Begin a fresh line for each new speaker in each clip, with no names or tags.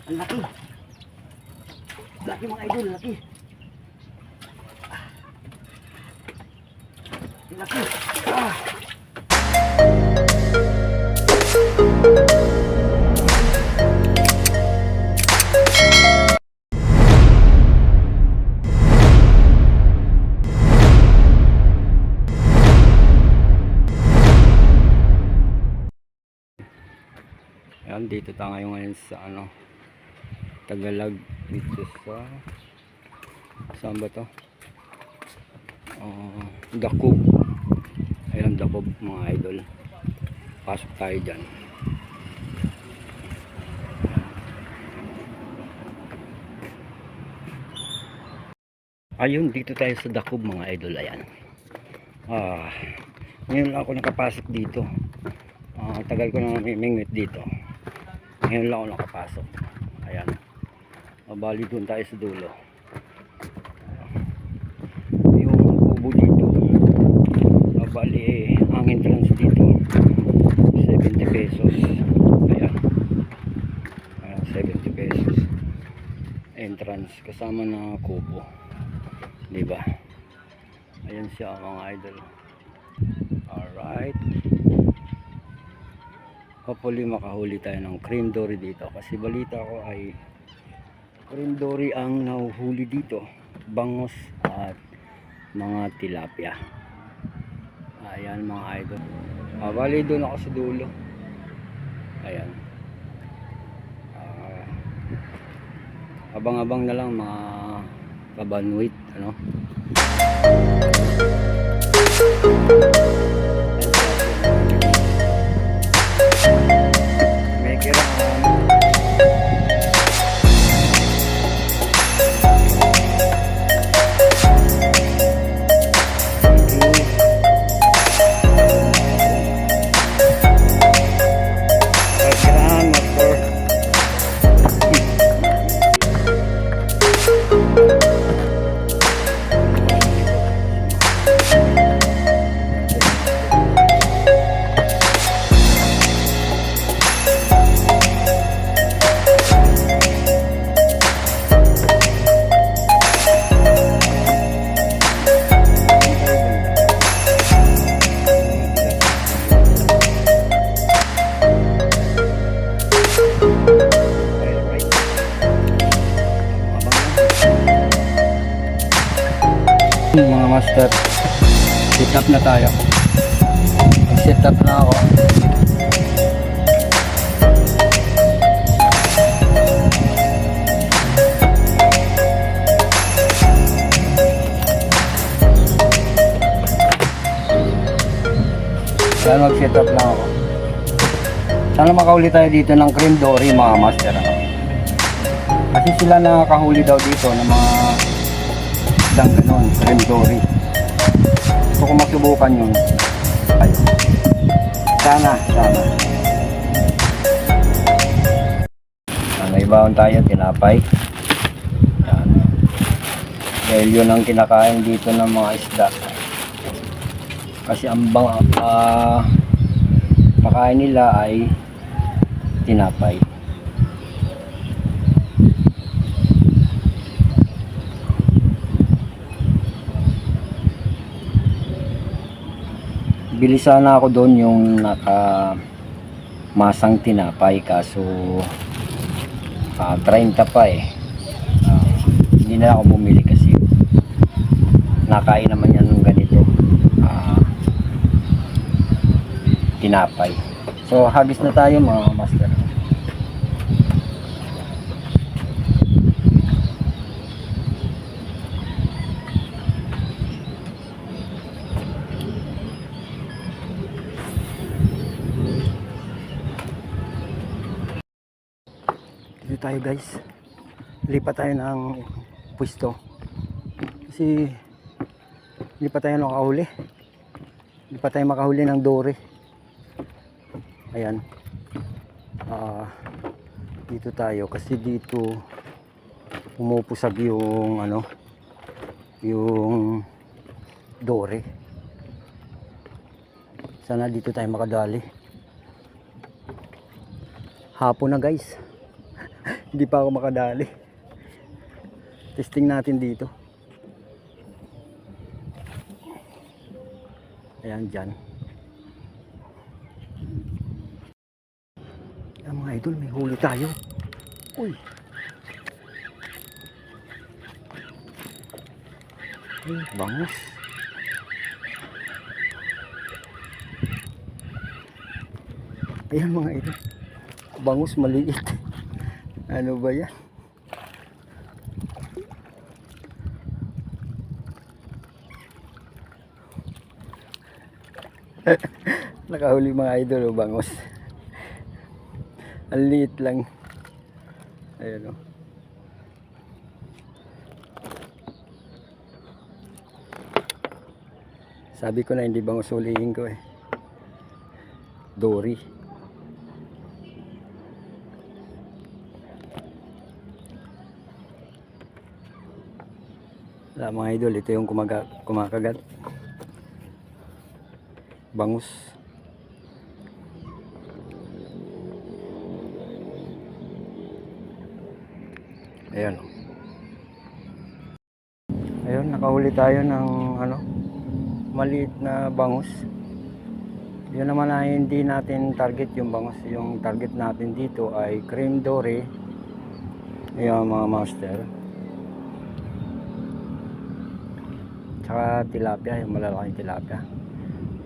Ang laki. Laki mga idol, laki. Ang laki. Ah. Ayan, dito tayo ngayon sa Tagalog, dito sa saan ba to? Dakob. Ayan, Dakob mga idol. Pasok tayo dyan. Ayun, dito tayo sa Dakob mga idol. Ayan. Ngayon lang ako nakapasok dito. Tagal ko na namimingwit dito. Ngayon lang ako nakapasok. Ayan. Bali doon tayo sa dulo. Yung kubo dito. Bali ang entrance dito 70 pesos. Ayan. 70 pesos. Entrance kasama na kubo. Diba? Ayan siya mga idol. Alright. Hopefully makahuli tayo ng cream dory dito. Kasi balita ko ay cream dory ang nahuhuli dito. Bangos at mga tilapia. Ayan mga idol. Bali doon ako sa dulo. Ayan. Abang-abang na lang mga kabanwit. Ano? May kiraan. Mga master, set up na tayo. Set up na ako. Kaya mag set up lang ako. Sana makahuli tayo dito ng cream dory mga master. Kasi sila nakakahuli daw dito ng mga dang ganon, cream dory. Gusto ko masubukan yun. Ayun. Sana. May baon tayo, tinapay. Yan. Dahil yun ang kinakain dito ng mga isda. Kasi ang makain nila ay tinapay. Bili sana ako doon yung masang tinapay kaso 30 pa eh. Hindi na ako bumili kasi nakain naman yan ng ganito tinapay. So hagis na tayo mga master. Dito tayo guys, lipat tayo ng pwesto kasi hindi pa tayo nakahuli, hindi pa tayo makahuli ng dory. Ayan, dito tayo kasi dito umupusag yung yung dory. Sana dito tayo makadali. Hapon na guys, Hindi pa ako makadali. Testing natin dito. Ayan dyan. Ayan mga idol, may huli tayo. Uy. Ay, bangus. Ayan mga idol. Bangus maliit. Ano ba yan? Nakahuli mga idol o bangus. Ang liit lang. Ayan o. Sabi ko na hindi bangus hulihin ko eh. Dory. Wala mga idol, ito yung kumakagat. Bangus. Ayan o. Ayun, nakahuli tayo ng maliit na bangus. Yun naman ay hindi natin target yung bangus. Yung target natin dito ay cream dory. Ayan mga master. Tsaka tilapia, yung malalaking tilapia.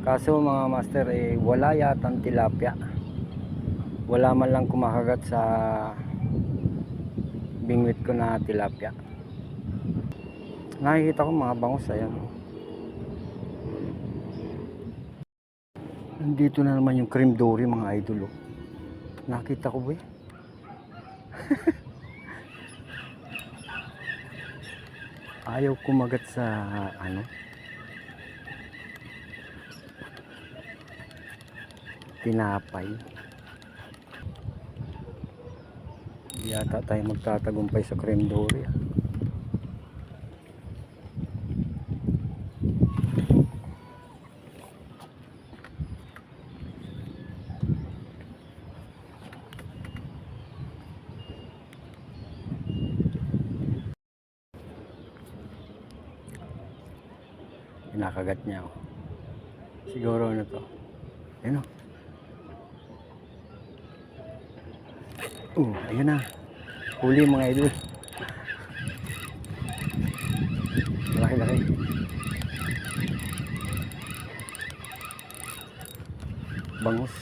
Kaso mga master wala yatang tilapia. Wala man lang kumakagat sa bingwit ko na tilapia. Nakikita ko mga bangus, ayan. Nandito na naman yung cream dory mga idol. Nakita ko ba eh? Ayaw kumagat sa tinapay. Yata tayo magtatagumpay sa cream dory. Pinakagat niya ako. Siguro ano to. Ayun o. Ayun na. Huli mga idol. Laki-laki. Bangus.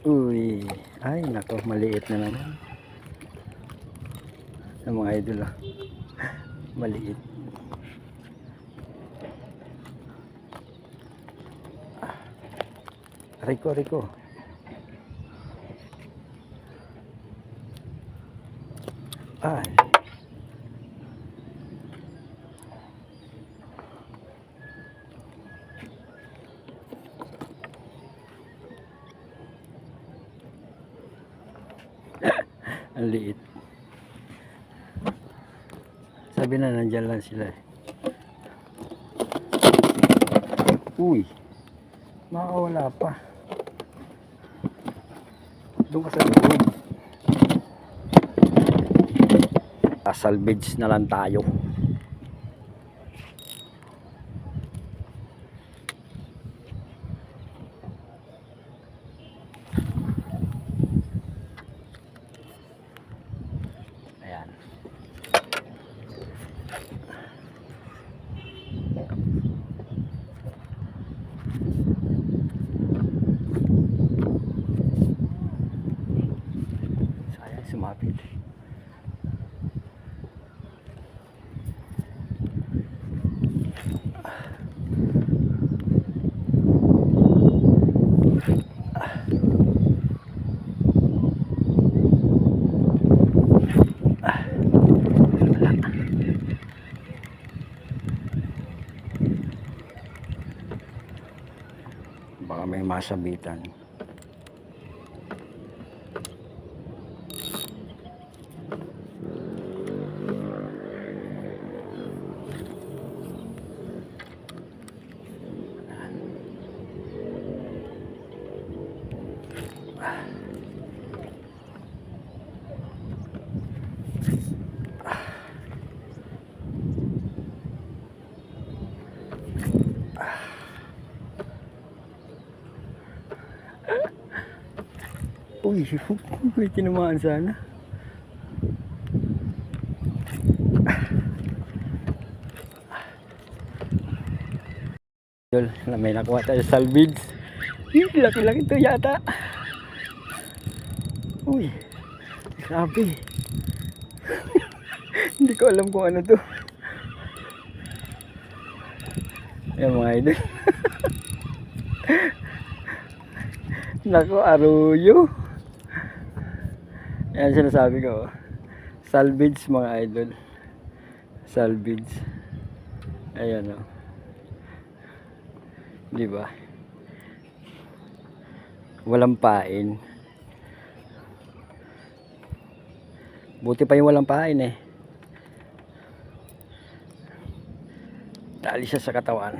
Uy. Ay nako, maliit na naman. Ang mga idol maliit. Riko. Ay. Ang liit. Sabi na nandiyan lang sila eh. Uy. Makawala pa. Doon ka sa loob. Salvage na lang tayo. Ayan. Sayang sumapit. Baka may masabitan. Uy, may tinamaan sana. Idol, may nakuha tayo salvage. Laki-laki to yata. Uy, grabe. Hindi ko alam kung ano to. Ayan mga idol. Naku, aruyo. Ayan sinasabi ko. Salvage mga idol. Salvage. Ayan o. Diba? Walang pain. Buti pa yung walang pain eh. Tali siya sa katawan.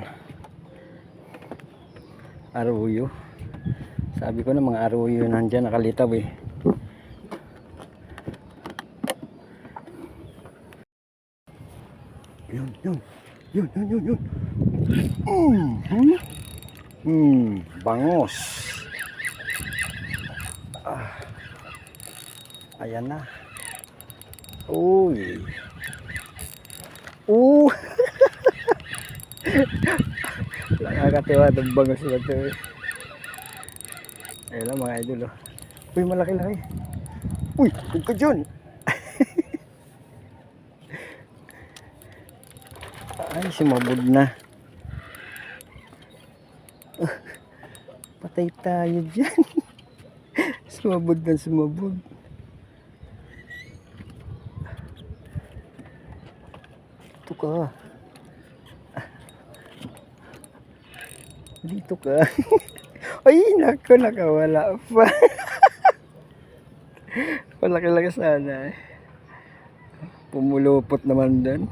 Aruyo. Sabi ko na mga aruyo nandiyan nakalitaw eh. Yun. Bangos. Ayan na. Uy. Nakakatiwa itong bangos na ito eh. Ayan lang mga idol oh. Uy, malaki-laki. Uy, huwag ka dyan. Ay, sumabog na. Patay tayo dyan. Sumabog na sumabog. Dito ka. Dito ka. Ay, naku, nakawala pa. Malaki-laki sana. Pumulupot naman doon.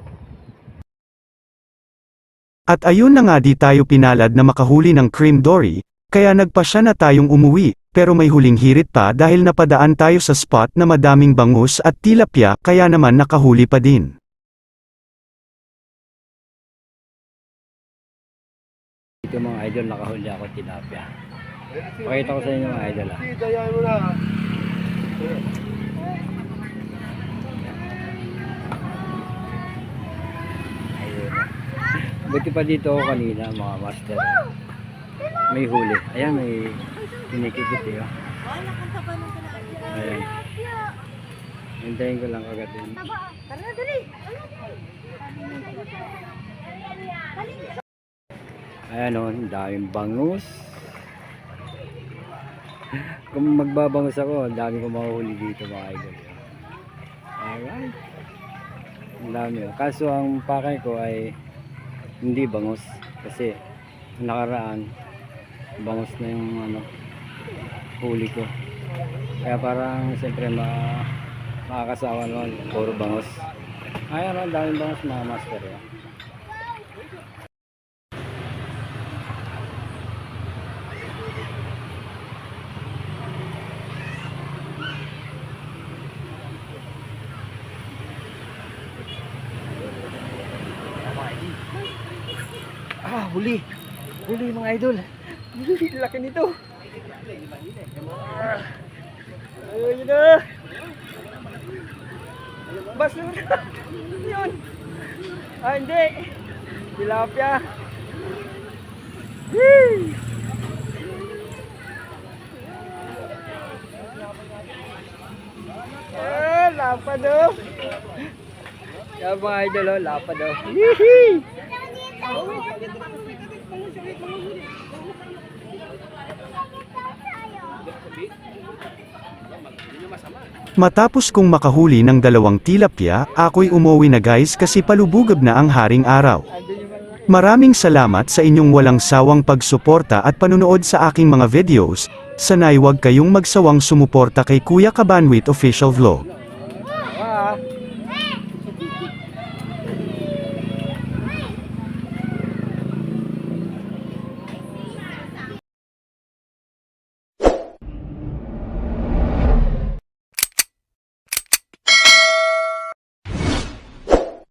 At ayun na nga, di tayo pinalad na makahuli ng cream dory, kaya nagpasya na tayong umuwi, pero may huling hirit pa dahil napadaan tayo sa spot na madaming bangus at tilapia, kaya naman nakahuli pa din.
Dito mga idol, nakahuli ako tilapia. Pakita ko sa inyo mga idol ah. Ayun. Buti pa dito ako kanina mga master. May huli. Ayan, may kinikikit eh. Oh. Ayan. Hintayin ko lang kagatin. Ayan o, ang daming bangus. Kung magbabangus ako, ang dami ko mahuhuli dito mga idol. Alright. Ang dami o. Kaso ang pakay ko ay hindi bangus. Kasi nakaraan, bangus na yung ano, huli ko. Kaya parang siyempre makakasawa naman, puro bangus. Ayan o, ang daming bangus mga master o. Huli. Huli mga idol. Laki nito. Ayun na. Basura. Yun. Ah, hindi. Tilapia. Yee. Lapad oh. Yan mga idol oh, lapad oh. Hihi.
Matapos kong makahuli ng 2 tilapia, ako'y umuwi na guys kasi palubugab na ang haring araw. Maraming salamat sa inyong walang sawang pagsuporta at panunood sa aking mga videos. Sana'y huwag kayong magsawang sumuporta kay Kuya Kabanwit Official Vlog.